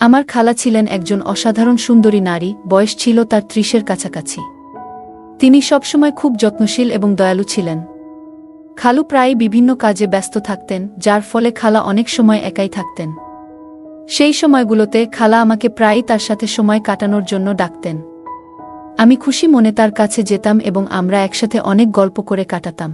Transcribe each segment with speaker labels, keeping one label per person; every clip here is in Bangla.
Speaker 1: আমার খালা ছিলেন একজন অসাধারণ সুন্দরী নারী, বয়স ছিল তার ৩০-এর কাছাকাছি। তিনি সবসময় খুব যত্নশীল এবং দয়ালু ছিলেন। খালু প্রায়ই বিভিন্ন কাজে ব্যস্ত থাকতেন, যার ফলে খালা অনেক সময় একাই থাকতেন। সেই সময়গুলোতে খালা আমাকে প্রায়ই তার সাথে সময় কাটানোর জন্য ডাকতেন। আমি খুশি মনে তার কাছে যেতাম এবং আমরা একসাথে অনেক গল্প করে কাটাতাম।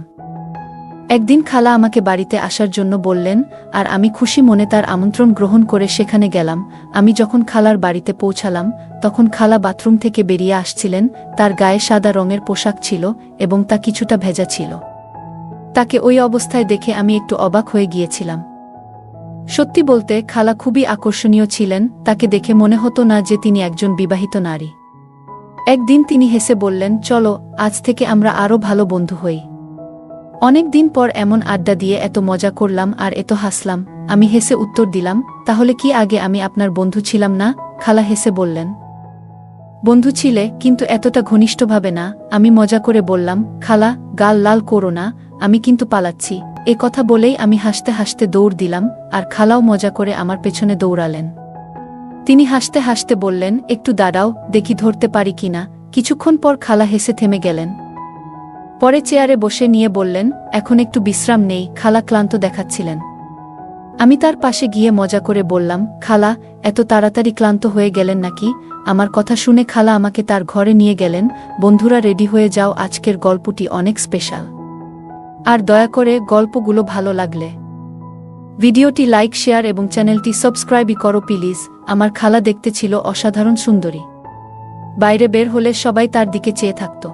Speaker 1: একদিন খালা আমাকে বাড়িতে আসার জন্য বললেন, আর আমি খুশি মনে তার আমন্ত্রণ গ্রহণ করে সেখানে গেলাম। আমি যখন খালার বাড়িতে পৌঁছালাম, তখন খালা বাথরুম থেকে বেরিয়ে আসছিলেন। তার গায়ে সাদা রঙের পোশাক ছিল এবং তা কিছুটা ভেজা ছিল। তাকে ওই অবস্থায় দেখে আমি একটু অবাক হয়ে গিয়েছিলাম। সত্যি বলতে খালা খুবই আকর্ষণীয় ছিলেন। তাকে দেখে মনে হতো না যে তিনি একজন বিবাহিত নারী। একদিন তিনি হেসে বললেন, চলো আজ থেকে আমরা আরও ভালো বন্ধু হই। অনেক দিন পর এমন আড্ডা দিয়ে এত মজা করলাম আর এত হাসলাম। আমি হেসে উত্তর দিলাম, তাহলে কি আগে আমি আপনার বন্ধু ছিলাম না? খালা হেসে বললেন, বন্ধু ছিলে, কিন্তু এতটা ঘনিষ্ঠভাবে না। আমি মজা করে বললাম, খালা গাল লাল করো না, আমি কিন্তু পালাচ্ছি। এ কথা বলেই আমি হাসতে হাসতে দৌড় দিলাম, আর খালাও মজা করে আমার পেছনে দৌড়ালেন। তিনি হাসতে হাসতে বললেন, একটু দাঁড়াও, দেখি ধরতে পারি কিনা। কিছুক্ষণ পর খালা হেসে থেমে গেলেন। পরে চেয়ারে বসে নিয়ে বললেন, এখন একটু বিশ্রাম নেই। খালা ক্লান্ত দেখাচ্ছিলেন। আমি তার পাশে গিয়ে মজা করে বললাম, খালা এত তাড়াতাড়ি ক্লান্ত হয়ে গেলেন নাকি? আমার কথা শুনে খালা আমাকে তার ঘরে নিয়ে গেলেন। বন্ধুরা রেডি হয়ে যাও, আজকের গল্পটি অনেক স্পেশাল। আর দয়া করে গল্পগুলো ভালো লাগলে ভিডিওটি লাইক, শেয়ার এবং চ্যানেলটি সাবস্ক্রাইবই করো প্লিজ। আমার খালা দেখতে ছিল অসাধারণ সুন্দরী। বাইরে বের হলে সবাই তার দিকে চেয়ে থাকত।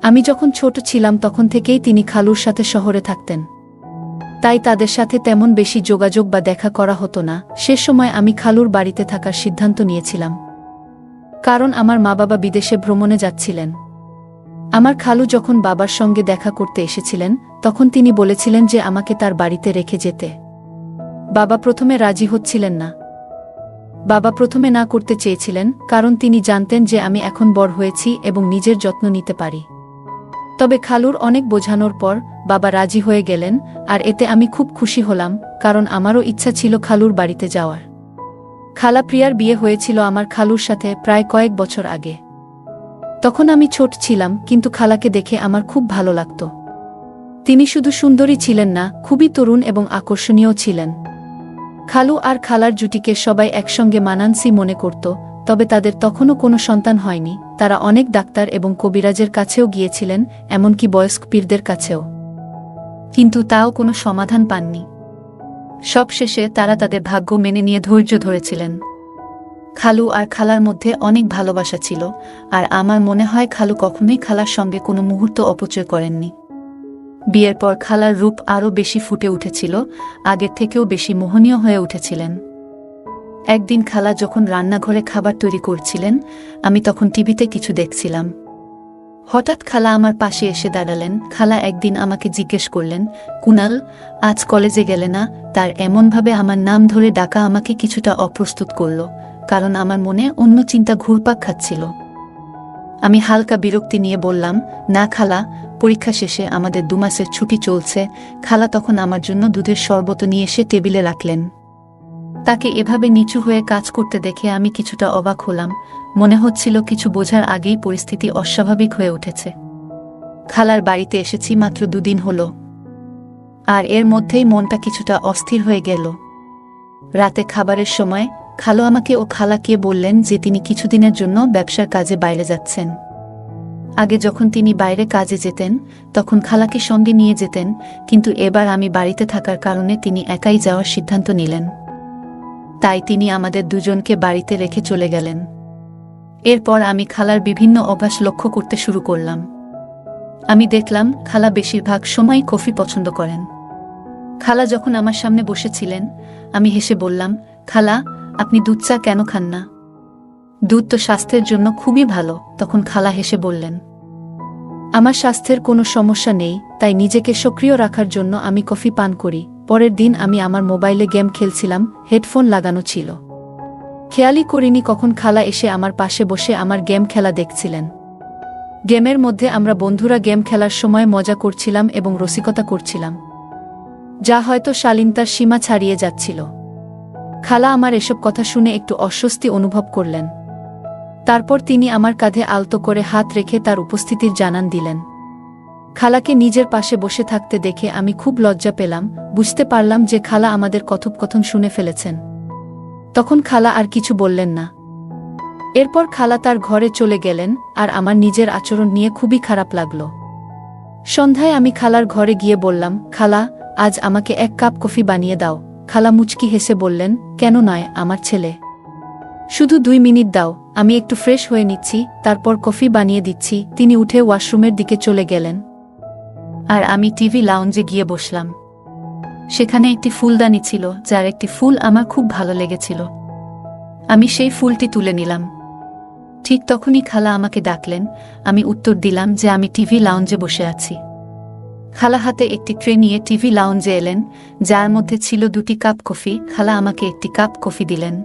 Speaker 1: আমি যখন ছোট ছিলাম তখন থেকেই তিনি খালুর সাথে শহরে থাকতেন, তাই তাদের সাথে তেমন বেশি যোগাযোগ বা দেখা করা হতো না। সে সময় আমি খালুর বাড়িতে থাকার সিদ্ধান্ত নিয়েছিলাম, কারণ আমার মা বাবা বিদেশে ভ্রমণে যাচ্ছিলেন। আমার খালু যখন বাবার সঙ্গে দেখা করতে এসেছিলেন, তখন তিনি বলেছিলেন যে আমাকে তার বাড়িতে রেখে যেতে। বাবা প্রথমে রাজি হচ্ছিলেন না। বাবা প্রথমে না করতে চেয়েছিলেন, কারণ তিনি জানতেন যে আমি এখন বড় হয়েছি এবং নিজের যত্ন নিতে পারি। তবে খালুর অনেক বোঝানোর পর বাবা রাজি হয়ে গেলেন, আর এতে আমি খুব খুশি হলাম, কারণ আমারও ইচ্ছা ছিল খালুর বাড়িতে যাওয়ার। খালা প্রিয়ার বিয়ে হয়েছিল আমার খালুর সাথে প্রায় কয়েক বছর আগে। তখন আমি ছোট ছিলাম, কিন্তু খালাকে দেখে আমার খুব ভালো লাগত। তিনি শুধু সুন্দরী ছিলেন না, খুবই তরুণ এবং আকর্ষণীয় ছিলেন। খালু আর খালার জুটিকে সবাই একসঙ্গে মানানসই মনে করত, তবে তাদের তখনও কোনো সন্তান হয়নি। তারা অনেক ডাক্তার এবং কবিরাজের কাছেও গিয়েছিলেন, এমনকি বয়স্ক পীরদের কাছেও, কিন্তু তাও কোনো সমাধান পাননি। সবশেষে তারা তাদের ভাগ্য মেনে নিয়ে ধৈর্য ধরেছিলেন। খালু আর খালার মধ্যে অনেক ভালোবাসা ছিল, আর আমার মনে হয় খালু কখনোই খালার সঙ্গে কোনো মুহূর্ত অপচয় করেননি। বিয়ের পর খালার রূপ আরও বেশি ফুটে উঠেছিল, আগের থেকেও বেশি মোহনীয় হয়ে উঠেছিলেন। একদিন খালা যখন রান্নাঘরে খাবার তৈরি করছিলেন, আমি তখন টিভিতে কিছু দেখছিলাম। হঠাৎ খালা আমার পাশে এসে দাঁড়ালেন। খালা একদিন আমাকে জিজ্ঞেস করলেন, কুনাল আজ কলেজে গেলে না? তার এমনভাবে আমার নাম ধরে ডাকা আমাকে কিছুটা অপ্রস্তুত করল, কারণ আমার মনে অন্য চিন্তা ঘুরপাক খাচ্ছিল। আমি হালকা বিরক্তি নিয়ে বললাম, না খালা, পরীক্ষা শেষে আমাদের 2 মাসের ছুটি চলছে। খালা তখন আমার জন্য দুধের শরবত নিয়ে এসে টেবিলে রাখলেন। তাকে এভাবে নিচু হয়ে কাজ করতে দেখে আমি কিছুটা অবাক হলাম। মনে হচ্ছিল কিছু বোঝার আগেই পরিস্থিতি অস্বাভাবিক হয়ে উঠেছে। খালার বাড়িতে এসেছি মাত্র 2 দিন হলো, আর এর মধ্যেই মনটা কিছুটা অস্থির হয়ে গেল। রাতে খাবারের সময় খালু আমাকে ও খালাকে বললেন যে তিনি কিছুদিনের জন্য ব্যবসার কাজে বাইরে যাচ্ছেন। আগে যখন তিনি বাইরে কাজে যেতেন, তখন খালাকে সঙ্গে নিয়ে যেতেন, কিন্তু এবার আমি বাড়িতে থাকার কারণে তিনি একাই যাওয়ার সিদ্ধান্ত নিলেন। তাই তিনি আমাদের দুজনকে বাড়িতে রেখে চলে গেলেন। এরপর আমি খালার বিভিন্ন অভ্যাস লক্ষ্য করতে শুরু করলাম। আমি দেখলাম খালা বেশিরভাগ সময় কফি পছন্দ করেন। খালা যখন আমার সামনে বসেছিলেন, আমি হেসে বললাম, খালা আপনি দুধ চা কেন খান না? দুধ তো স্বাস্থ্যের জন্য খুবই ভালো। তখন খালা হেসে বললেন, আমার স্বাস্থ্যের কোনো সমস্যা নেই, তাই নিজেকে সক্রিয় রাখার জন্য আমি কফি পান করি। পরের দিন আমি আমার মোবাইলে গেম খেলছিলাম, হেডফোন লাগানো ছিল। খেয়ালই করিনি কখন খালা এসে আমার পাশে বসে আমার গেম খেলা দেখছিলেন। গেমের মধ্যে আমরা বন্ধুরা গেম খেলার সময় মজা করছিলাম এবং রসিকতা করছিলাম, যা হয়তো শালীনতার সীমা ছাড়িয়ে যাচ্ছিল। খালা আমার এসব কথা শুনে একটু অস্বস্তি অনুভব করলেন। তারপর তিনি আমার কাঁধে আলতো করে হাত রেখে তার উপস্থিতির জানান দিলেন। খালাকে নিজের পাশে বসে থাকতে দেখে আমি খুব লজ্জা পেলাম, বুঝতে পারলাম যে খালা আমাদের কথোপকথন শুনে ফেলেছেন। তখন খালা আর কিছু বললেন না। এরপর খালা তার ঘরে চলে গেলেন, আর আমার নিজের আচরণ নিয়ে খুবই খারাপ লাগল। সন্ধ্যায় আমি খালার ঘরে গিয়ে বললাম, খালা, আজ আমাকে 1 কাপ কফি বানিয়ে দাও। খালা মুচকি হেসে বললেন, কেন নয় আমার ছেলে, শুধু 2 মিনিট দাও, আমি একটু ফ্রেশ হয়ে নিচ্ছি, তারপর কফি বানিয়ে দিচ্ছি। তিনি উঠে ওয়াশরুমের দিকে চলে গেলেন, আর আমি টিভি লাউঞ্জে গিয়ে বসলাম। সেখানে একটি ফুলদানি ছিল, যার একটি ফুল আমার খুব ভালো লেগেছিল। আমি সেই ফুলটি তুলে নিলাম। ঠিক তখনই খালা আমাকে ডাকলেন। আমি উত্তর দিলাম যে আমি টিভি লাউঞ্জে বসে আছি। খালা হাতে একটি ট্রে নিয়ে টিভি লাউঞ্জে এলেন, যার মধ্যে ছিল 2টি কাপ কফি। খালা আমাকে 1টি কাপ কফি দিলেন,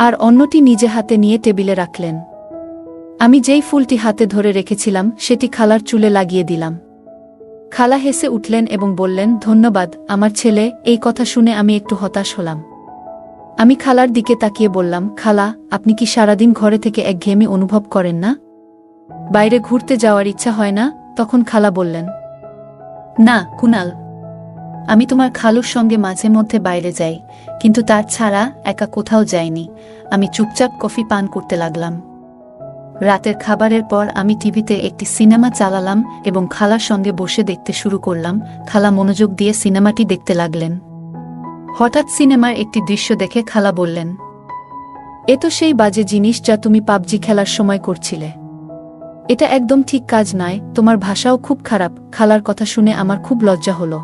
Speaker 1: আর অন্যটি নিজে হাতে নিয়ে টেবিলে রাখলেন। আমি যেই ফুলটি হাতে ধরে রেখেছিলাম সেটি খালার চুলে লাগিয়ে দিলাম। খালা হেসে উঠলেন এবং বললেন, ধন্যবাদ আমার ছেলে। এই কথা শুনে আমি একটু হতাশ হলাম। আমি খালার দিকে তাকিয়ে বললাম, খালা, আপনি কি সারাদিন ঘরে থেকে একঘেয়েমি অনুভব করেন না? বাইরে ঘুরতে যাওয়ার ইচ্ছা হয় না? তখন খালা বললেন, না কুনাল, আমি তোমার খালুর সঙ্গে মাঝে মধ্যে বাইরে যাই, কিন্তু তার ছাড়া একা কোথাও যাইনি। আমি চুপচাপ কফি পান করতে লাগলাম। রাতের খাবারের পর আমি টিভিতে একটি সিনেমা চালালাম এবং খালার সঙ্গে বসে দেখতে শুরু করলাম। খালা মনোযোগ দিয়ে সিনেমাটি দেখতে লাগলেন। হঠাৎ সিনেমার একটি দৃশ্য দেখে খালা বললেন, এ তো সেই বাজে জিনিস যা তুমি পাবজি খেলার সময় করছিলে। এটা একদম ঠিক কাজ নয়, তোমার ভাষাও খুব খারাপ। খালার কথা শুনে আমার খুব লজ্জা হলো।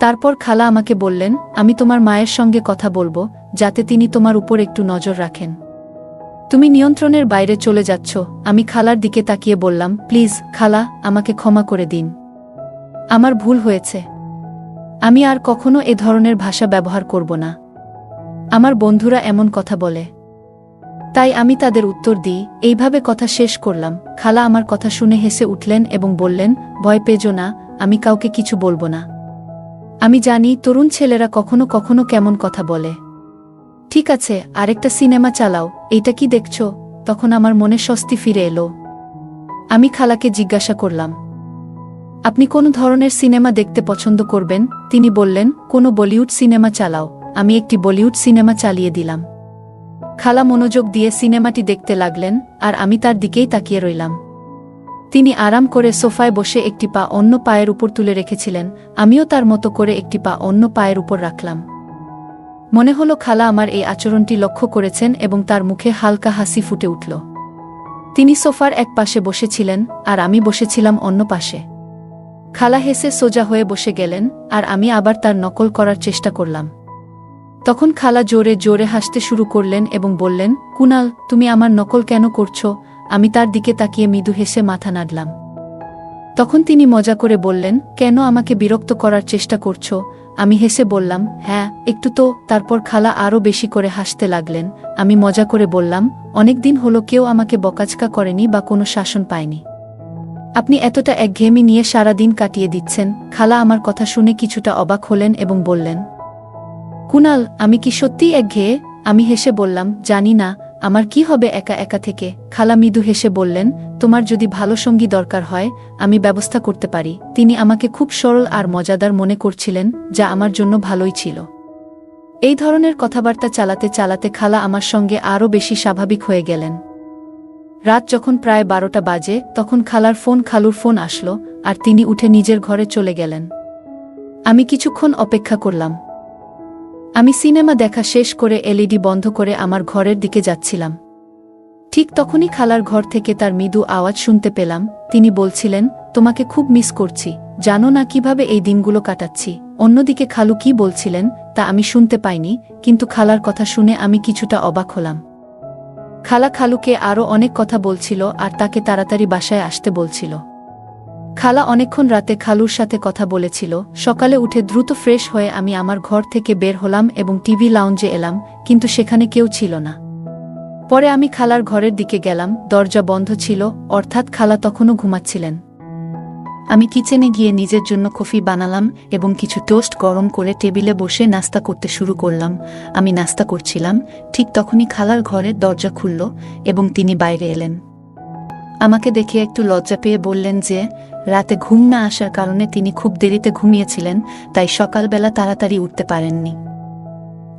Speaker 1: তারপর খালা আমাকে বললেন, আমি তোমার মায়ের সঙ্গে কথা বলবো, যাতে তিনি তোমার উপর একটু নজর রাখেন। তুমি নিয়ন্ত্রণের বাইরে চলে যাচ্ছ। আমি খালার দিকে তাকিয়ে বললাম, প্লিজ খালা, আমাকে ক্ষমা করে দিন। আমার ভুল হয়েছে। আমি আর কখনো এ ধরনের ভাষা ব্যবহার করব না। আমার বন্ধুরা এমন কথা বলে, তাই আমি তাদের উত্তর দিই। এইভাবে কথা শেষ করলাম। খালা আমার কথা শুনে হেসে উঠলেন এবং বললেন, ভয় পেজো না, আমি কাউকে কিছু বলবো না। আমি জানি তরুণ ছেলেরা কখনো কখনো কেমন কথা বলে। ঠিক আছে, আরেকটা সিনেমা চালাও। এইটা কি দেখছো? তখন আমার মনে স্বস্তি ফিরে এলো। আমি খালাকে জিজ্ঞাসা করলাম, আপনি কোন ধরনের সিনেমা দেখতে পছন্দ করবেন? তিনি বললেন, কোনো বলিউড সিনেমা চালাও। আমি একটি বলিউড সিনেমা চালিয়ে দিলাম। খালা মনোযোগ দিয়ে সিনেমাটি দেখতে লাগলেন, আর আমি তার দিকেই তাকিয়ে রইলাম। তিনি আরাম করে সোফায় বসে একটি পা অন্য পায়ের উপর তুলে রেখেছিলেন। আমিও তার মতো করে একটি পা অন্য পায়ের উপর রাখলাম। মনে হলো খালা আমার এই আচরণটি লক্ষ্য করেছেন এবং তার মুখে হালকা হাসি ফুটে উঠল। তিনি সোফার এক পাশে বসেছিলেন, আর আমি বসেছিলাম অন্য পাশে। খালা হেসে সোজা হয়ে বসে গেলেন, আর আমি আবার তার নকল করার চেষ্টা করলাম। তখন খালা জোরে জোরে হাসতে শুরু করলেন এবং বললেন, কুনাল, তুমি আমার নকল কেন করছো? আমি তার দিকে তাকিয়ে মৃদু হেসে মাথা নাড়লাম। তখন তিনি মজা করে বললেন, কেন আমাকে বিরক্ত করার চেষ্টা করছো? আমি হেসে বললাম, হ্যাঁ একটু তো। তারপর খালা আরও বেশি করে হাসতে লাগলেন। আমি মজা করে বললাম, অনেকদিন হলো কেউ আমাকে বকাঝকা করেনি বা কোনো শাসন পায়নি। আপনি এতটা একঘেয়েমি নিয়ে সারা দিন কাটিয়ে দিচ্ছেন। খালা আমার কথা শুনে কিছুটা অবাক হলেন এবং বললেন, কুনাল, আমি কি সত্যিই একঘেয়ে? আমি হেসে বললাম, জানি না, আমার কি হবে একা একা থেকে। খালা মৃদু হেসে বললেন, তোমার যদি ভালো সঙ্গী দরকার হয়, আমি ব্যবস্থা করতে পারি। তিনি আমাকে খুব সরল আর মজাদার মনে করছিলেন, যা আমার জন্য ভালোই ছিল। এই ধরনের কথাবার্তা চালাতে চালাতে খালা আমার সঙ্গে আরও বেশি স্বাভাবিক হয়ে গেলেন। রাত যখন প্রায় 12টা বাজে, তখন খালুর ফোন আসলো, আর তিনি উঠে নিজের ঘরে চলে গেলেন। আমি কিছুক্ষণ অপেক্ষা করলাম। আমি সিনেমা দেখা শেষ করে এলইডি বন্ধ করে আমার ঘরের দিকে যাচ্ছিলাম। ঠিক তখনই খালার ঘর থেকে তার মৃদু আওয়াজ শুনতে পেলাম। তিনি বলছিলেন, তোমাকে খুব মিস করছি, জানো না কিভাবে এই দিনগুলো কাটাচ্ছি। অন্যদিকে খালু কি বলছিলেন তা আমি শুনতে পাইনি, কিন্তু খালার কথা শুনে আমি কিছুটা অবাক হলাম। খালা খালুকে আরও অনেক কথা বলছিল আর তাকে তাড়াতাড়ি বাসায় আসতে বলছিল। খালা অনেকক্ষণ রাতে খালুর সাথে কথা বলেছিল। সকালে উঠে দ্রুত ফ্রেশ হয়ে আমি আমার ঘর থেকে বের হলাম এবং টিভি লাউঞ্জে এলাম, কিন্তু সেখানে কেউ ছিল না। পরে আমি খালার ঘরের দিকে গেলাম, দরজা বন্ধ ছিল, অর্থাৎ খালা তখনও ঘুমাচ্ছিলেন। আমি কিচেনে গিয়ে নিজের জন্য কফি বানালাম এবং কিছু টোস্ট গরম করে টেবিলে বসে নাস্তা করতে শুরু করলাম। আমি নাস্তা করছিলাম, ঠিক তখনই খালার ঘরের দরজা খুলল এবং তিনি বাইরে এলেন। আমাকে দেখে একটু লজ্জা পেয়ে বললেন যে রাতে ঘুম না আসার কারণে তিনি খুব দেরিতে ঘুমিয়েছিলেন, তাই সকালবেলা তাড়াতাড়ি উঠতে পারেননি।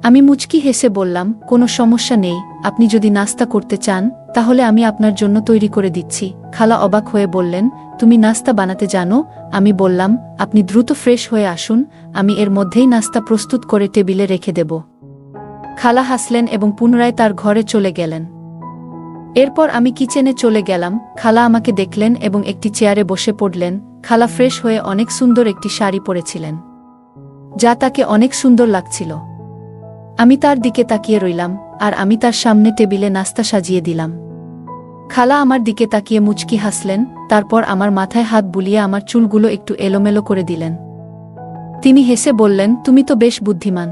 Speaker 1: আমি মুচকি হেসে বললাম, কোনো সমস্যা নেই, আপনি যদি নাস্তা করতে চান তাহলে আমি আপনার জন্য তৈরি করে দিচ্ছি। খালা অবাক হয়ে বললেন, তুমি নাস্তা বানাতে জানো? আমি বললাম, আপনি দ্রুত ফ্রেশ হয়ে আসুন, আমি এর মধ্যেই নাস্তা প্রস্তুত করে টেবিলে রেখে দেব। খালা হাসলেন এবং পুনরায় তার ঘরে চলে গেলেন। এরপর আমি কিচেনে চলে গেলাম। খালা আমাকে দেখলেন এবং একটি চেয়ারে বসে পড়লেন। খালা ফ্রেশ হয়ে অনেক সুন্দর একটি শাড়ি পরেছিলেন, যা তাকে অনেক সুন্দর লাগছিল। আমি তার দিকে তাকিয়ে রইলাম আর আমি তার সামনে টেবিলে নাস্তা সাজিয়ে দিলাম। খালা আমার দিকে তাকিয়ে মুচকি হাসলেন, তারপর আমার মাথায় হাত বুলিয়ে আমার চুলগুলো একটু এলোমেলো করে দিলেন। তিনি হেসে বললেন, তুমি তো বেশ বুদ্ধিমান।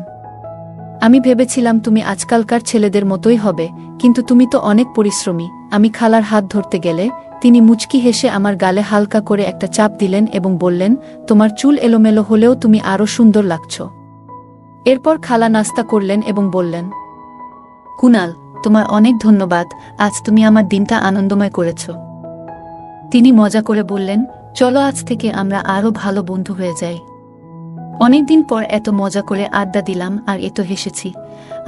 Speaker 1: আমি ভেবেছিলাম তুমি আজকালকার ছেলেদের মতোই হবে, কিন্তু তুমি তো অনেক পরিশ্রমী। আমি খালার হাত ধরতে গেলে তিনি মুচকি হেসে আমার গালে হালকা করে একটা চাপ দিলেন এবং বললেন, তোমার চুল এলোমেলো হলেও তুমি আরও সুন্দর লাগছ। এরপর খালা নাস্তা করলেন এবং বললেন, কুনাল, তোমার অনেক ধন্যবাদ, আজ তুমি আমার দিনটা আনন্দময় করেছ। তিনি মজা করে বললেন, চলো আজ থেকে আমরা আরও ভালো বন্ধু হয়ে যাই। অনেকদিন পর এত মজা করে আড্ডা দিলাম আর এত হেসেছি।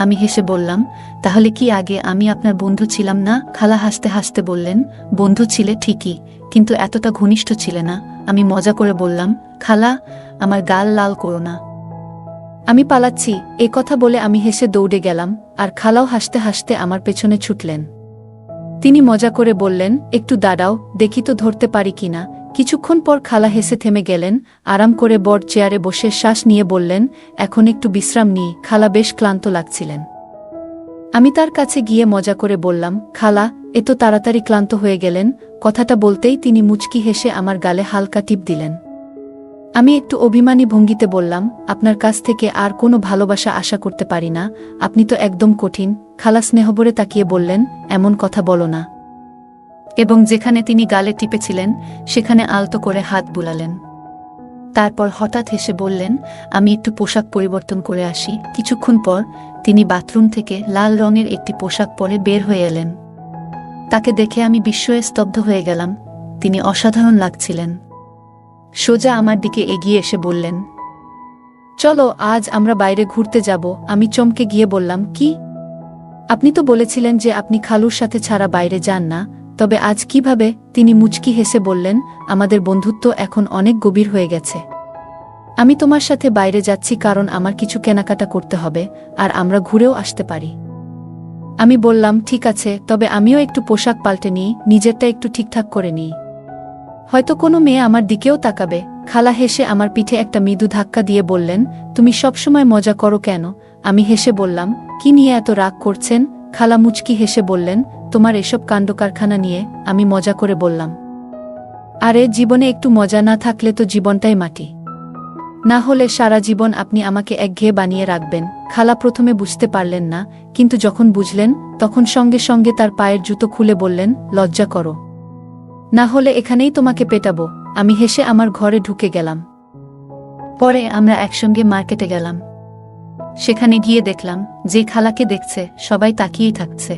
Speaker 1: আমি হেসে বললাম, তাহলে কি আগে আমি আপনার বন্ধু ছিলাম না? খালা হাসতে হাসতে বললেন, বন্ধু ছিলে ঠিকই, কিন্তু এতটা ঘনিষ্ঠ ছিলে না। আমি মজা করে বললাম, খালা, আমার গাল লাল করো না, আমি পালাচ্ছি। এ কথা বলে আমি হেসে দৌড়ে গেলাম আর খালাও হাসতে হাসতে আমার পেছনে ছুটলেন। তিনি মজা করে বললেন, একটু দাঁড়াও, দেখি তো ধরতে পারি কিনা। কিছুক্ষণ পর খালা হেসে থেমে গেলেন, আরাম করে বড় চেয়ারে বসে শ্বাস নিয়ে বললেন, এখন একটু বিশ্রাম নিই। খালা বেশ ক্লান্ত লাগছিলেন। আমি তার কাছে গিয়ে মজা করে বললাম, খালা, এত তাড়াতাড়ি ক্লান্ত হয়ে গেলেন? কথাটা বলতেই তিনি মুচকি হেসে আমার গালে হালকা টিপ দিলেন। আমি একটু অভিমানী ভঙ্গিতে বললাম, আপনার কাছ থেকে আর কোনো ভালোবাসা আশা করতে পারি না, আপনি তো একদম কঠিন। খালা স্নেহভরে তাকিয়ে বললেন, এমন কথা বলো না, এবং যেখানে তিনি গালে টিপেছিলেন সেখানে আলতো করে হাত বুলালেন। তারপর হঠাৎ হেসে বললেন, আমি একটু পোশাক পরিবর্তন করে আসি। কিছুক্ষণ পর তিনি বাথরুম থেকে লাল রঙের একটি পোশাক পরে বের হয়ে এলেন। তাকে দেখে আমি বিস্ময়ে স্তব্ধ হয়ে গেলাম। তিনি অসাধারণ লাগছিলেন। সোজা আমার দিকে এগিয়ে এসে বললেন, চলো আজ আমরা বাইরে ঘুরতে যাব। আমি চমকে গিয়ে বললাম, কি? আপনি তো বলেছিলেন যে আপনি খালুর সাথে ছাড়া বাইরে যান না, তবে আজ কিভাবে? তিনি মুচকি হেসে বললেন, আমাদের বন্ধুত্ব এখন অনেক গভীর হয়ে গেছে। আমি তোমার সাথে বাইরে যাচ্ছি কারণ আমার কিছু কেনাকাটা করতে হবে আর আমরা ঘুরেও আসতে পারি। আমি বললাম, ঠিক আছে, তবে আমিও একটু পোশাক পাল্টে নিই, নিজেরটা একটু ঠিকঠাক করে নিই, হয়তো কোনো মেয়ে আমার দিকেও তাকাবে। খালা হেসে আমার পিঠে একটা মৃদু ধাক্কা দিয়ে বললেন, তুমি সবসময় মজা করো কেন? আমি হেসে বললাম, কি নিয়ে এত রাগ করছেন? খালা মুচকি হেসে বললেন, তোমার এসব কাণ্ডকারখানা নিয়ে। আমি মজা করে বললাম, আরে জীবনে একটু মজা না থাকলে তো জীবনটাই মাটি। না হলে সারা জীবন আপনি আমাকে একঘেয়ে বানিয়ে রাখবেন। খালা প্রথমে বুঝতে পারলেন না, কিন্তু যখন বুঝলেন তখন সঙ্গে সঙ্গে তার পায়ের জুতো খুলে বললেন, লজ্জা করো, না হলে এখানেই তোমাকে পেটাবো। আমি হেসে আমার ঘরে ঢুকে গেলাম। পরে আমরা একসঙ্গে মার্কেটে গেলাম। সেখানে গিয়ে দেখলাম যে খালাকে দেখছে সবাই তাকিয়েই থাকছে।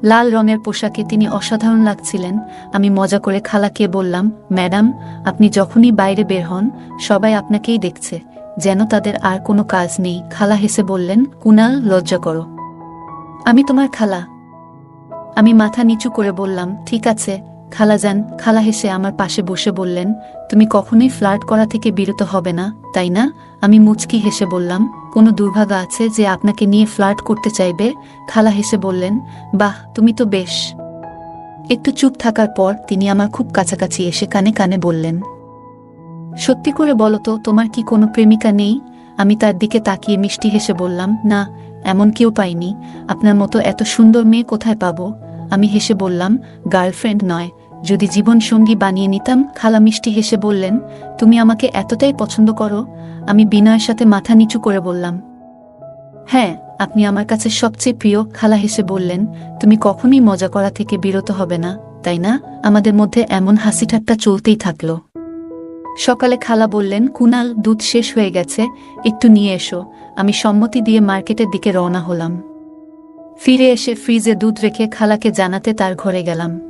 Speaker 1: লাল রঙের পোশাকে তিনি অসাধারণ লাগছিলেন। আমি মজা করে খালাকে বললাম, ম্যাডাম, আপনি যখনই বাইরে বের হন সবাই আপনাকেই দেখছে, যেন তাদের আর কোনো কাজ নেই। খালা হেসে বললেন, কুনাল, লজ্জা করো, আমি তোমার খালা। আমি মাথা নিচু করে বললাম, ঠিক আছে খালাজান। খালা হেসে আমার পাশে বসে বললেন, তুমি কখনোই ফ্লার্ট করা থেকে বিরত হবে না, তাই না? আমি মুচকি হেসে বললাম, কোনো দুর্ভাগা আছে যে আপনাকে নিয়ে ফ্লার্ট করতে চাইবে? খালা হেসে বললেন, বাহ, তুমি তো বেশ। একটু চুপ থাকার পর তিনি আমার খুব কাছাকাছি এসে কানে কানে বললেন, সত্যি করে বলো তো, তোমার কি কোনো প্রেমিকা নেই? আমি তার দিকে তাকিয়ে মিষ্টি হেসে বললাম, না, এমন কেউ পাইনি। আপনার মতো এত সুন্দর মেয়ে কোথায় পাবো? আমি হেসে বললাম, গার্লফ্রেন্ড নয়, যদি জীবন সঙ্গী বানিয়ে নিতাম। খালা মিষ্টি হেসে বললেন, তুমি আমাকে এতটাই পছন্দ করো? আমি বিনয়ের সাথে মাথা নিচু করে বললাম, হ্যাঁ, আপনি আমার কাছে সবচেয়ে প্রিয়। খালা হেসে বললেন, তুমি কখনোই মজা করা থেকে বিরত হবে না, তাই না? আমাদের মধ্যে এমন হাসি ঠাট্টা চলতেই থাকলো। সকালে খালা বললেন, কুনাল, দুধ শেষ হয়ে গেছে, একটু নিয়ে এসো। আমি সম্মতি দিয়ে মার্কেটের দিকে রওনা হলাম। ফিরে এসে ফ্রিজে দুধ রেখে খালাকে জানাতে তার ঘরে গেলাম।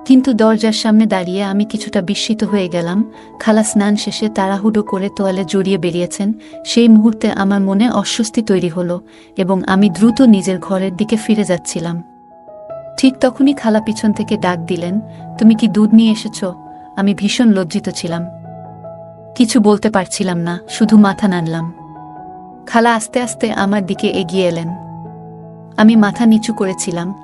Speaker 1: কিন্তু দরজার সামনে দাঁড়িয়ে আমি কিছুটা বিস্মিত হয়ে গেলাম। খালা স্নান শেষে তাড়াহুড়ো করে তোয়ালে জড়িয়ে বেরিয়েছেন। সেই মুহূর্তে আমার মনে অস্বস্তি তৈরি হলো এবং আমি দ্রুত নিজের ঘরের দিকে ফিরে যাচ্ছিলাম। ঠিক তখনই খালা পিছন থেকে ডাক দিলেন, তুমি কি দুধ নিয়ে এসেছ? আমি ভীষণ লজ্জিত ছিলাম। কিছু বলতে পারছিলাম না, শুধু মাথা নাড়লাম। খালা আস্তে আস্তে আমার দিকে এগিয়ে এলেন। আমি মাথা নিচু করেছিলাম।